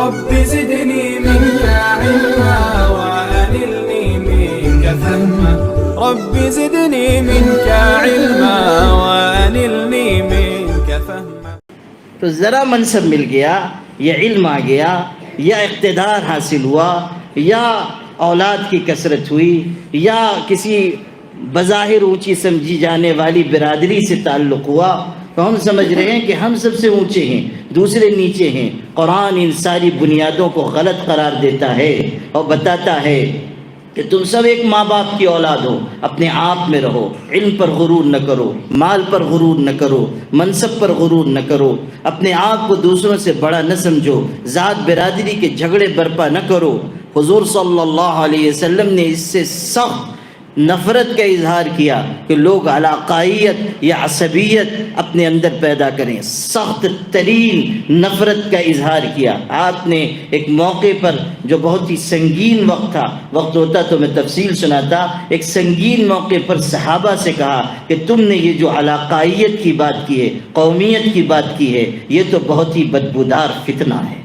رب زدني منك علما وأنلني منك فهما رب زدني منك علما وأنلني منك فهما. تو ذرا منصب مل گیا یا علم آ گیا یا اقتدار حاصل ہوا یا اولاد کی کثرت ہوئی یا کسی بظاہر اونچی سمجھی جانے والی برادری سے تعلق ہوا تو ہم سمجھ رہے ہیں کہ ہم سب سے اونچے ہیں، دوسرے نیچے ہیں. قرآن ان ساری بنیادوں کو غلط قرار دیتا ہے اور بتاتا ہے کہ تم سب ایک ماں باپ کی اولاد ہو، اپنے آپ میں رہو، علم پر غرور نہ کرو، مال پر غرور نہ کرو، منصب پر غرور نہ کرو، اپنے آپ کو دوسروں سے بڑا نہ سمجھو، ذات برادری کے جھگڑے برپا نہ کرو. حضور صلی اللہ علیہ وسلم نے اس سے سخت نفرت کا اظہار کیا کہ لوگ علاقائیت یا عصبیت اپنے اندر پیدا کریں. سخت ترین نفرت کا اظہار کیا. آپ نے ایک موقع پر جو بہت ہی سنگین وقت تھا، وقت ہوتا تو میں تفصیل سناتا، ایک سنگین موقع پر صحابہ سے کہا کہ تم نے یہ جو علاقائیت کی بات کی ہے، قومیت کی بات کی ہے، یہ تو بہت ہی بدبودار فتنہ ہے،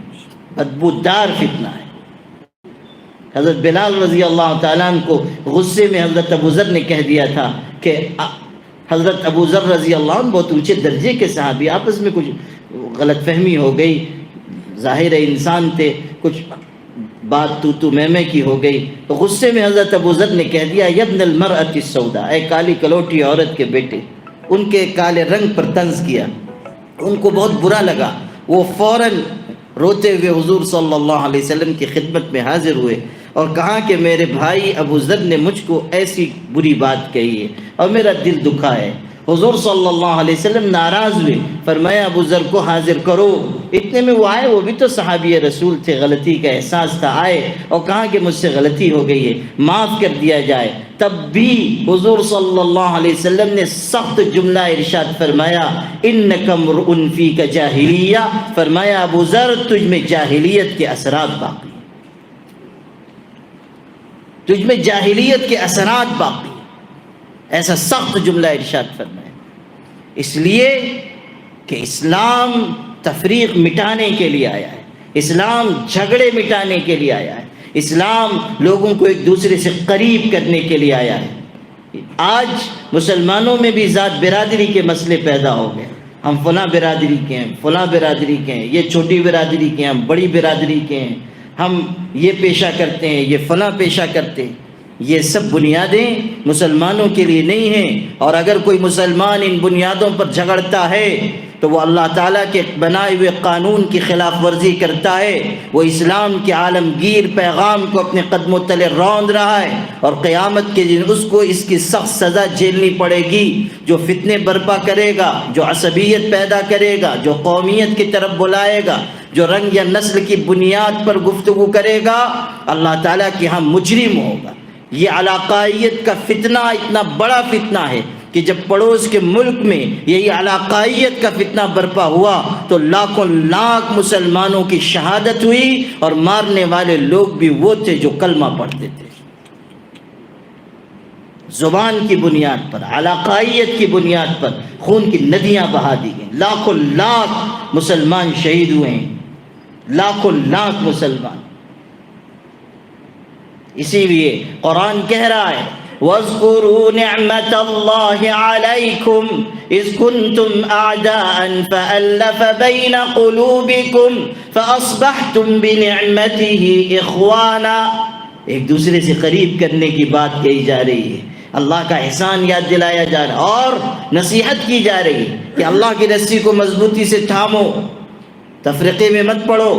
بدبودار فتنہ ہے. حضرت بلال رضی اللہ تعالیٰ عنہ کو غصے میں حضرت ابو ذر نے کہہ دیا تھا کہ حضرت ابو ذر رضی اللہ عنہ بہت اونچے درجے کے صحابی، آپس میں کچھ غلط فہمی ہو گئی، ظاہر انسان تھے، کچھ بات تو میں کی ہو گئی. تو غصے میں حضرت ابو ذر نے کہہ دیا یبن المرأۃ السوداء، اے کالی کلوٹی عورت کے بیٹے. ان کے کالے رنگ پر طنز کیا، ان کو بہت برا لگا. وہ فوراً روتے ہوئے حضور صلی اللہ علیہ وسلم کی خدمت میں حاضر ہوئے اور کہا کہ میرے بھائی ابو ذر نے مجھ کو ایسی بری بات کہی ہے اور میرا دل دکھا ہے. حضور صلی اللہ علیہ وسلم ناراض ہوئے، فرمایا ابو ذر کو حاضر کرو. اتنے میں وہ آئے، وہ بھی تو صحابی رسول تھے، غلطی کا احساس تھا، آئے اور کہا کہ مجھ سے غلطی ہو گئی ہے، معاف کر دیا جائے. تب بھی حضور صلی اللہ علیہ وسلم نے سخت جملہ ارشاد فرمایا انک امرؤ فیک جاہلیہ، فرمایا ابو ذر تجھ میں جاہلیت کے اثرات باقی، تجھ میں جاہلیت کے اثرات باقی. ایسا سخت جملہ ارشاد فرمایا، اس لیے کہ اسلام تفریق مٹانے کے لیے آیا ہے، اسلام جھگڑے مٹانے کے لیے آیا ہے، اسلام لوگوں کو ایک دوسرے سے قریب کرنے کے لیے آیا ہے. آج مسلمانوں میں بھی ذات برادری کے مسئلے پیدا ہو گئے. ہم فلاں برادری کے ہیں، فلاں برادری کے ہیں، یہ چھوٹی برادری کے ہیں، ہم بڑی برادری کے ہیں، ہم یہ پیشہ کرتے ہیں، یہ فلاں پیشہ کرتے ہیں. یہ سب بنیادیں مسلمانوں کے لیے نہیں ہیں. اور اگر کوئی مسلمان ان بنیادوں پر جھگڑتا ہے تو وہ اللہ تعالیٰ کے بنائے ہوئے قانون کی خلاف ورزی کرتا ہے، وہ اسلام کے عالمگیر پیغام کو اپنے قدموں تلے روند رہا ہے، اور قیامت کے دن اس کو اس کی سخت سزا جھیلنی پڑے گی. جو فتنے برپا کرے گا، جو عصبیت پیدا کرے گا، جو قومیت کی طرف بلائے گا، جو رنگ یا نسل کی بنیاد پر گفتگو کرے گا، اللہ تعالیٰ کے ہاں مجرم ہوگا. یہ علاقائیت کا فتنہ اتنا بڑا فتنہ ہے کہ جب پڑوس کے ملک میں یہی علاقائیت کا فتنہ برپا ہوا تو لاکھوں لاکھ مسلمانوں کی شہادت ہوئی، اور مارنے والے لوگ بھی وہ تھے جو کلمہ پڑھتے تھے. زبان کی بنیاد پر، علاقائیت کی بنیاد پر خون کی ندیاں بہا دی گئیں. لاکھوں لاکھ مسلمان شہید ہوئے ہیں، لاکھوں لاکھ مسلمان. اسی لیے قرآن کہہ رہا ہے وَاذْكُرُوا نِعْمَةَ اللَّهِ عَلَيْكُمْ إِذْ كُنْتُمْ أَعْدَاءً فَأَلَّفَ بَيْنَ قُلُوبِكُمْ فَأَصْبَحْتُمْ بِنِعْمَتِهِ إِخْوَانًا. ایک دوسرے سے قریب کرنے کی بات کہی جا رہی ہے، اللہ کا احسان یاد دلایا جا رہا ہے، اور نصیحت کی جا رہی ہے کہ اللہ کی رسی کو مضبوطی سے تھامو، تفرقے میں مت پڑو،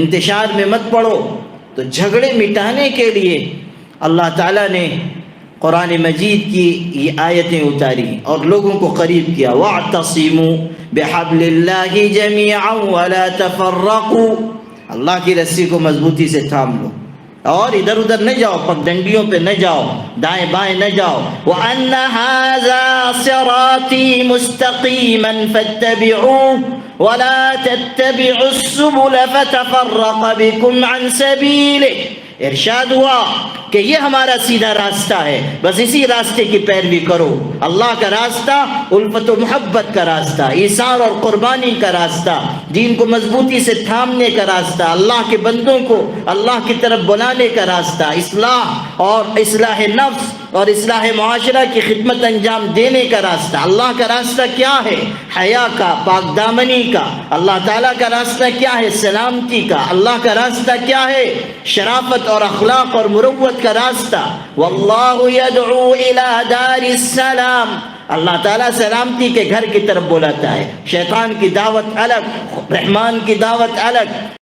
انتشار میں مت پڑو. تو جھگڑے مٹانے کے لیے اللہ تعالیٰ نے قرآن مجید کی یہ آیتیں اتاری اور لوگوں کو قریب کیا. وَاعْتَصِمُوا بِحَبْلِ اللَّهِ جَمِيعًا وَلَا تَفَرَّقُوا. اللہ کی رسی کو مضبوطی سے تھام لو اور ادھر ادھر نہ جاؤ، پگڈنڈیوں پہ نہ جاؤ، دائیں بائیں نہ جاؤ. وَأَنَّ هَذَا صِرَاطِي مُسْتَقِيمًا فَاتَّبِعُوهُ وَلَا تَتَّبِعُوا السُّبُلَ فَتَفَرَّقَ بِكُمْ عَنْ سَبِيلِهِ. ارشاد ہوا کہ یہ ہمارا سیدھا راستہ ہے، بس اسی راستے کی پیروی کرو۔ اللہ کا راستہ الفت و محبت کا راستہ، ایثار اور قربانی کا راستہ، دین کو مضبوطی سے تھامنے کا راستہ، اللہ کے بندوں کو اللہ کی طرف بلانے کا راستہ، اصلاح اور اصلاح نفس اور اصلاح معاشرہ کی خدمت انجام دینے کا راستہ۔ اللہ کا راستہ کیا ہے؟ حیا کا، پاک دامنی کا۔ اللہ تعالیٰ کا راستہ کیا ہے؟ سلامتی کا۔ اللہ کا راستہ کیا ہے؟ شرافت اور اخلاق اور مروت کا راستہ۔ واللہ یدعو الی دار السلام، اللہ تعالیٰ سلامتی کے گھر کی طرف بلاتا ہے۔ شیطان کی دعوت الگ، رحمان کی دعوت الگ۔